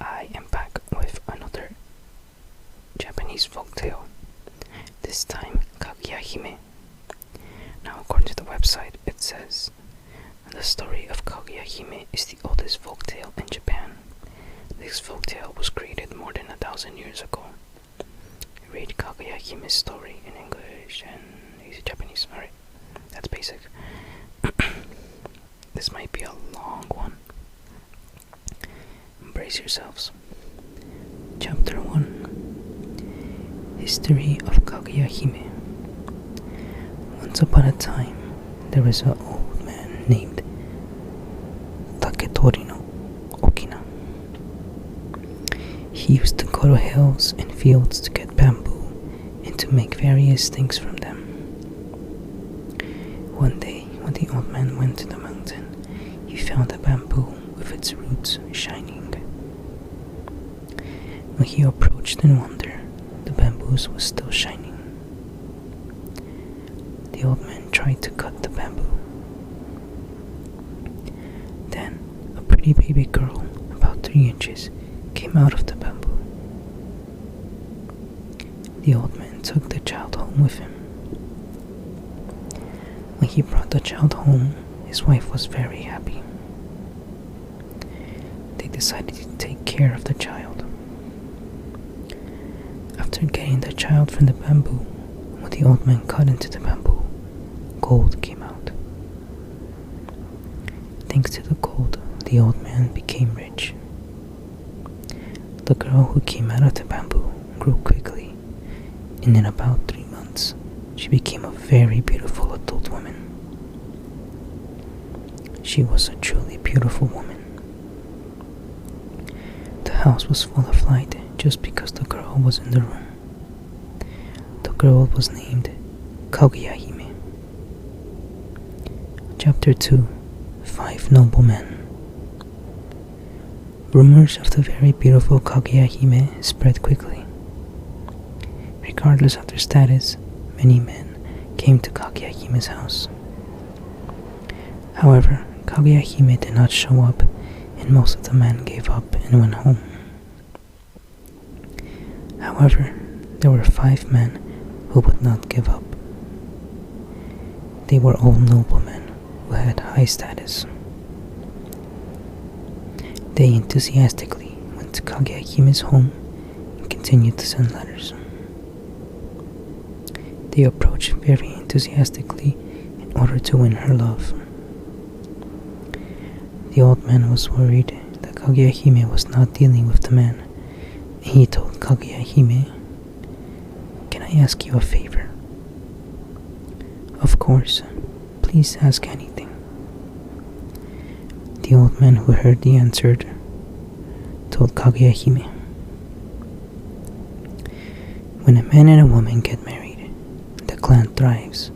I am back with another Japanese folktale, this time Kaguya-Hime. Now, according to the website, it says, the story of Kaguya-Hime is the oldest folktale in Japan. This folktale was created more than 1,000 years ago. Read Kaguya-Hime's story in English and easy Japanese. Alright, that's basic. This might be a long one. Brace yourselves. Chapter 1. History of Kaguya-Hime. Once upon a time, there was an old man named Taketori no Okina. He used to go to hills and fields to get bamboo and to make various things from them. One day, when the old man went to the mountain, he found a bamboo with its roots shining. When he approached in wonder, the bamboos was still shining. The old man tried to cut the bamboo. Then, a pretty baby girl, about 3 inches, came out of the bamboo. The old man took the child home with him. When he brought the child home, his wife was very happy. They decided to take care of the child. After getting the child from the bamboo, when the old man cut into the bamboo, gold came out. Thanks to the gold, the old man became rich. The girl who came out of the bamboo grew quickly, and in about 3 months, she became a very beautiful adult woman. She was a truly beautiful woman. The house was full of light just because the girl was in the room. The girl was named Kaguya-Hime. Chapter 2. 5 Noblemen. Rumors of the very beautiful Kaguya-Hime spread quickly. Regardless of their status, many men came to Kaguya-Hime's house. However, Kaguya-Hime did not show up, and most of the men gave up and went home. However, there were 5 men who would not give up. They were all noblemen who had high status. They enthusiastically went to Kaguya-Hime's home and continued to send letters. They approached very enthusiastically in order to win her love. The old man was worried that Kaguya-Hime was not dealing with the man, and he told Kaguya-Hime, "Can I ask you a favor?" "Of course, please ask anything." The old man who heard the answer told Kaguya-Hime, "When a man and a woman get married, the clan thrives.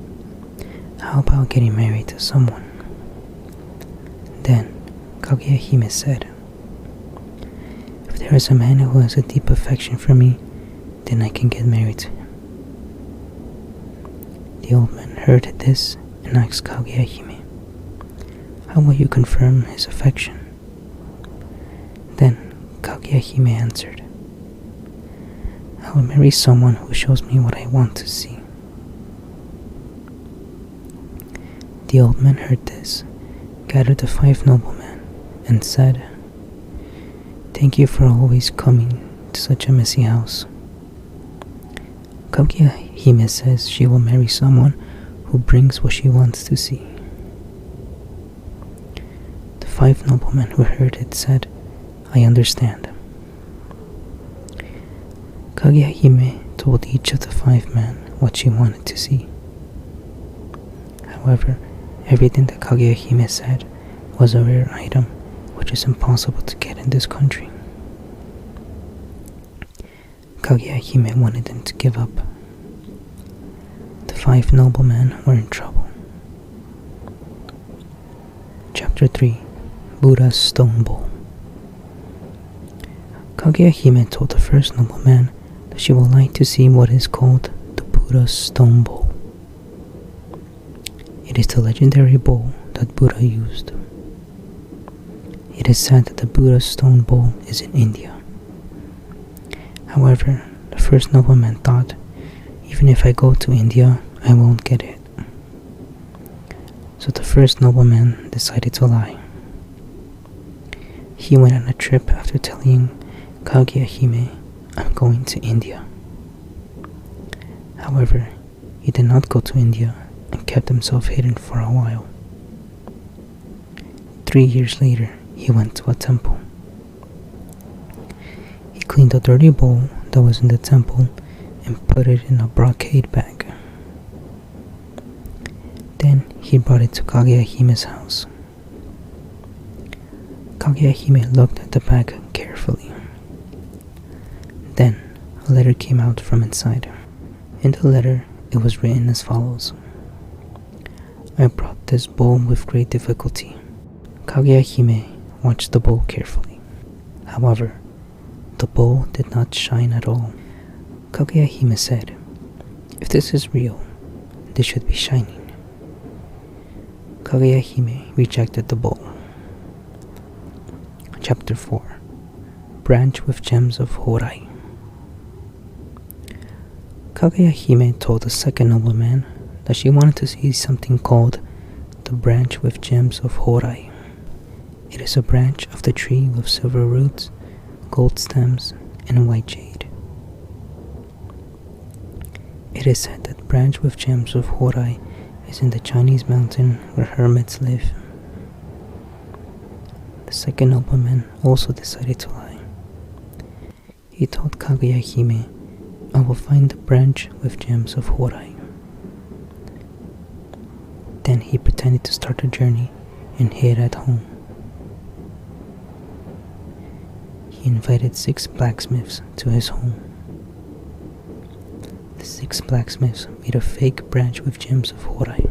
How about getting married to someone?" Then Kaguya-Hime said, "If there is a man who has a deep affection for me, then I can get married to him." The old man heard this and asked Kaguya-Hime, "How will you confirm his affection?" Then Kaguya-Hime answered, "I will marry someone who shows me what I want to see." The old man heard this, gathered the 5 noblemen, and said, "Thank you for always coming to such a messy house." Kaguya-Hime says she will marry someone who brings what she wants to see. The 5 noblemen who heard it said, "I understand." Kaguya-Hime told each of the 5 men what she wanted to see. However, everything that Kaguya-Hime said was a rare item which is impossible to get in this country. Kaguya-Hime wanted them to give up. The 5 noblemen were in trouble. Chapter 3. Buddha's Stone Bowl. Kaguya-Hime told the first nobleman that she would like to see what is called the Buddha's Stone Bowl. It is the legendary bowl that Buddha used. It is said that the Buddha's stone bowl is in India. However, the first nobleman thought, even if I go to India, I won't get it. So the first nobleman decided to lie. He went on a trip after telling Kaguya-Hime, I'm going to India. However, he did not go to India and kept himself hidden for a while. 3 years later, he went to a temple. He cleaned a dirty bowl that was in the temple and put it in a brocade bag. Then he brought it to Kaguya-Hime's house. Kaguya-Hime looked at the bag carefully. Then a letter came out from inside. In the letter, it was written as follows. I brought this bowl with great difficulty. Kaguya-Hime watched the bowl carefully. However, the bowl did not shine at all. Kaguya-Hime said, if this is real, this should be shining. Kaguya-Hime rejected the bowl. Chapter 4. Branch with Gems of Horai. Kaguya-Hime told the second nobleman that she wanted to see something called the branch with gems of Horai. It is a branch of the tree with silver roots, gold stems, and white jade. It is said that the branch with gems of Horai is in the Chinese mountain where hermits live. The second nobleman also decided to lie. He told Kaguya-Hime, I will find the branch with gems of Horai. Then he pretended to start a journey and hid at home. He invited 6 blacksmiths to his home. The 6 blacksmiths made a fake branch with gems of Horai.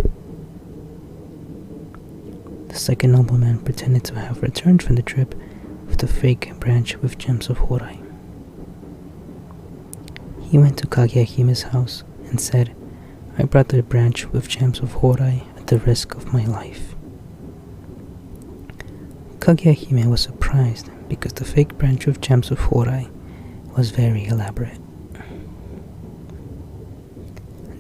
The second nobleman pretended to have returned from the trip with the fake branch with gems of Horai. He went to Kaguya-Hime's house and said, I brought the branch with gems of Horai at the risk of my life. Kaguya-Hime was surprised because the fake branch with gems of Horai was very elaborate.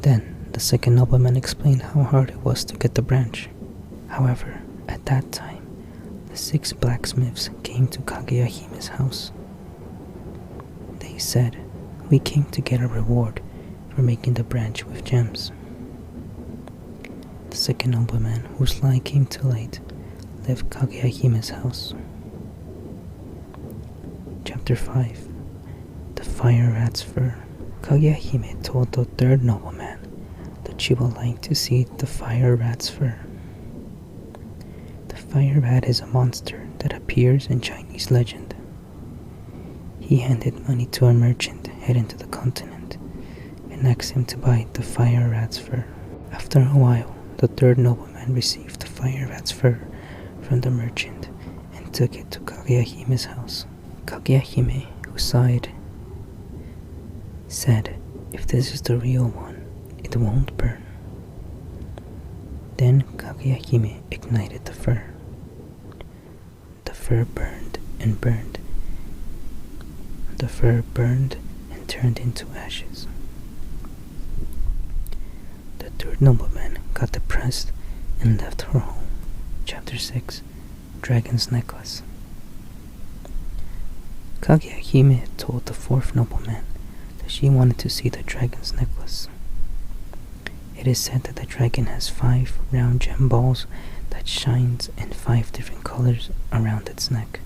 Then the second nobleman explained how hard it was to get the branch. However, at that time, the 6 blacksmiths came to Kaguya-Hime's house. They said, we came to get a reward for making the branch with gems. The second nobleman, whose lie came too late, left Kaguya-Hime's house. Chapter 5. The Fire Rat's Fur. Kaguya-Hime told the third nobleman that she would like to see the fire rat's fur. The fire rat is a monster that appears in Chinese legend. He handed money to a merchant heading to the continent and asked him to buy the fire rat's fur. After a while, the third nobleman received the fire rat's fur from the merchant and took it to Kaguya-Hime's house. Kaguya-Hime, who sighed, said, if this is the real one, it won't burn. Then Kaguya-Hime ignited the fur. The fur burned and burned. The fur burned and turned into ashes. The third nobleman got depressed and left her home. Chapter 6. Dragon's Necklace. Kaguya-Hime told the fourth nobleman that she wanted to see the dragon's necklace. It is said that the dragon has 5 round gem balls that shines in 5 different colors around its neck.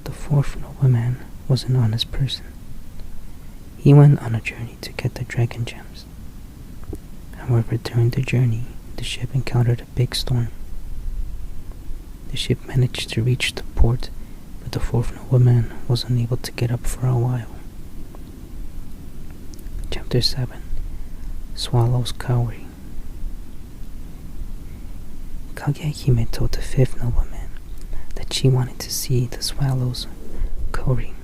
The fourth nobleman was an honest person. He went on a journey to get the dragon gems. However, during the journey, the ship encountered a big storm. The ship managed to reach the port, but the fourth nobleman was unable to get up for a while. Chapter 7. Swallows Cowering. Kaguya-Hime told the fifth nobleman that she wanted to see the swallows cowering.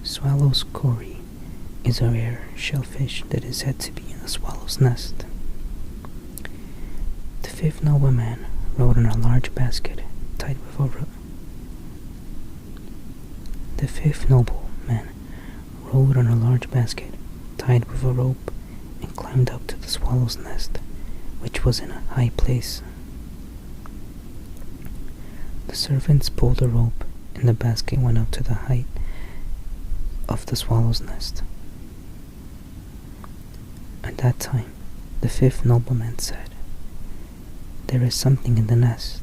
Swallows cowry is a rare shellfish that is said to be in a swallow's nest. The fifth nobleman rode in a large basket tied with a rope. The fifth nobleman rode on a large basket tied with a rope and climbed up to the swallow's nest, which was in a high place. The servants pulled the rope, and the basket went up to the height of the swallow's nest. At that time, the fifth nobleman said, "There is something in the nest.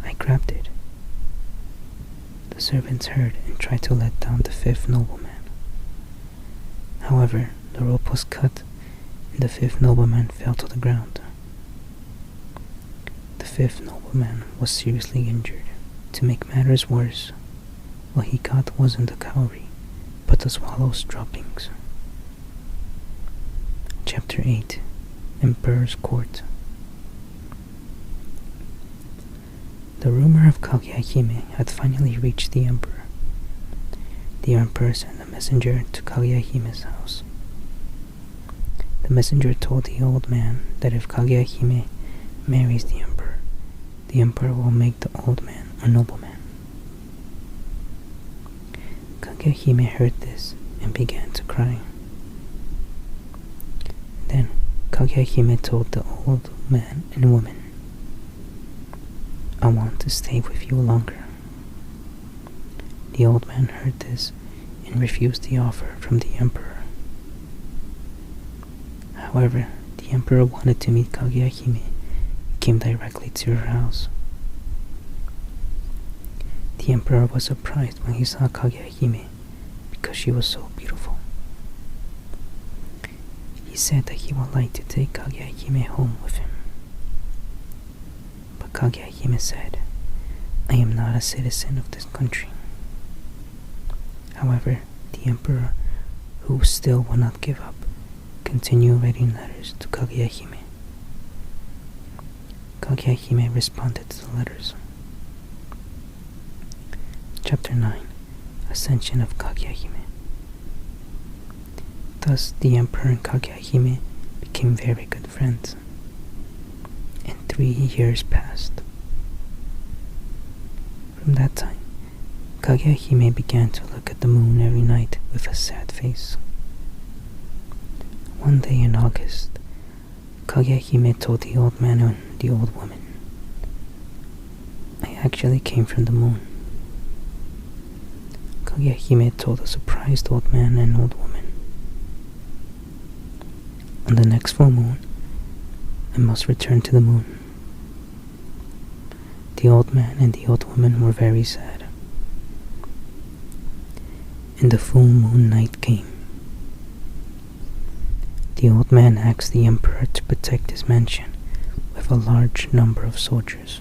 I grabbed it." The servants heard and tried to let down the fifth nobleman. However, the rope was cut, and the fifth nobleman fell to the ground. The fifth nobleman was seriously injured. To make matters worse, what he got wasn't the cowrie, but the swallow's droppings. Chapter 8. Emperor's Court. The rumor of Kaguya-Hime had finally reached the emperor. The emperor sent a messenger to Kaguya-Hime's house. The messenger told the old man that if Kaguya-Hime marries the emperor will make the old man a nobleman. Kaguya-Hime heard this and began to cry. Then Kaguya-Hime told the old man and woman, "I want to stay with you longer." The old man heard this and refused the offer from the emperor. However, the emperor wanted to meet Kaguya-Hime and came directly to her house. The emperor was surprised when he saw Kaguya-Hime because she was so beautiful. He said that he would like to take Kaguya-Hime home with him. But Kaguya-Hime said, "I am not a citizen of this country." However, the emperor, who still would not give up, continued writing letters to Kaguya-Hime. Kaguya-Hime responded to the letters. Chapter 9. Ascension of Kaguya-Hime. Thus the emperor and Kaguya-Hime became very good friends, and 3 years passed. From that time, Kaguya-Hime began to look at the moon every night with a sad face. One day in August, Kaguya-Hime told the old man and the old woman, "I actually came from the moon." Kaguya-Hime told the surprised old man and old woman, "On the next full moon, I must return to the moon." The old man and the old woman were very sad. And the full moon night came. The old man asked the emperor to protect his mansion with a large number of soldiers.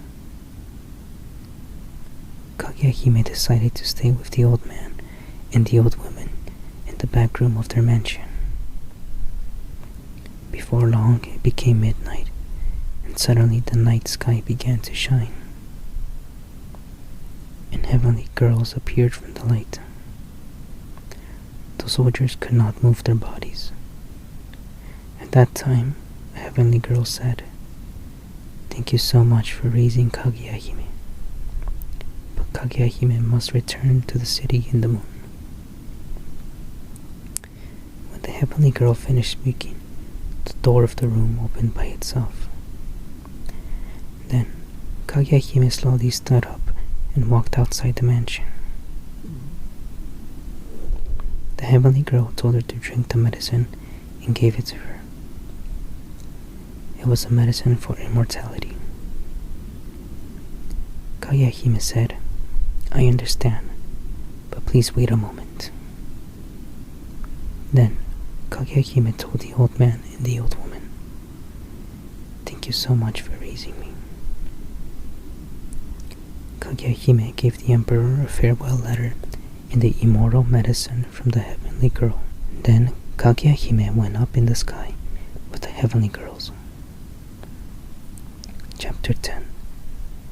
Kaguya-Hime decided to stay with the old man and the old woman in the back room of their mansion. Before long, it became midnight, and suddenly the night sky began to shine, and heavenly girls appeared from the light. The soldiers could not move their bodies. At that time, a heavenly girl said, "Thank you so much for raising Kaguya-Hime. But Kaguya-Hime must return to the city in the moon." When the heavenly girl finished speaking, the door of the room opened by itself. Then Kaguya-Hime slowly stood up and walked outside the mansion. The heavenly girl told her to drink the medicine and gave it to her. It was a medicine for immortality. Kaguya-Hime said, "I understand, but please wait a moment." Then Kaguya-Hime told the old man and the old woman, "Thank you so much for raising me." Kaguya-Hime gave the emperor a farewell letter and the immortal medicine from the heavenly girl. Then Kaguya-Hime went up in the sky with the heavenly girls. Chapter 10.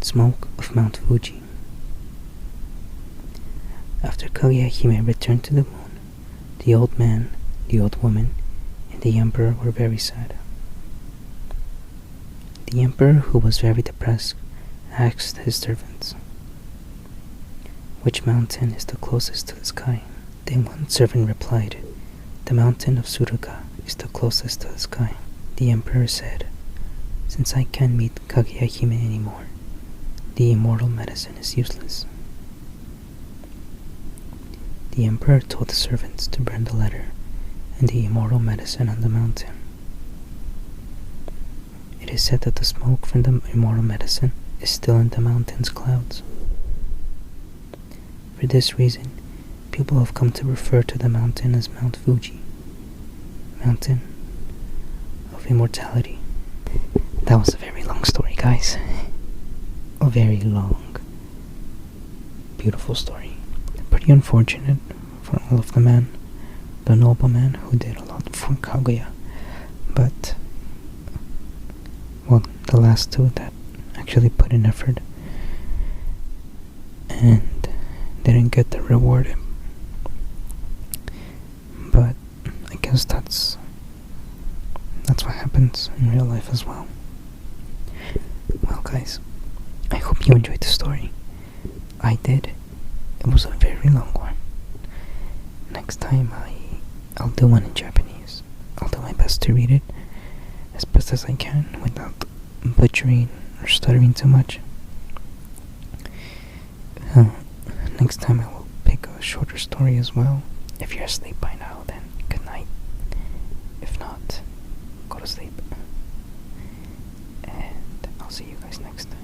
Smoke of Mount Fuji. After Kaguya-Hime returned to the moon, the old man, the old woman, and the emperor were very sad. The emperor, who was very depressed, asked his servants, Which mountain is the closest to the sky? Then one servant replied, The mountain of Suruga is the closest to the sky. The emperor said, Since I can't meet Kaguya-Hime anymore, the immortal medicine is useless. The emperor told the servants to burn the letter and the immortal medicine on the mountain. It is said that the smoke from the immortal medicine is still in the mountain's clouds. For this reason, people have come to refer to the mountain as Mount Fuji, Mountain of Immortality. That was a very long story, guys. A very long, beautiful story. Pretty unfortunate for all of the noblemen who did a lot for Kaguya. But, well, the last two that actually put in effort and didn't get the reward. But I guess that's what happens in real life as well. Well, guys, I hope you enjoyed the story. I did. It was a very long one. Next time I'll do one in Japanese. I'll do my best to read it as best as I can without butchering or stuttering too much. Next time I will pick a shorter story as well. If you're asleep by now, then good night. If not, go to sleep. And I'll see you guys next time.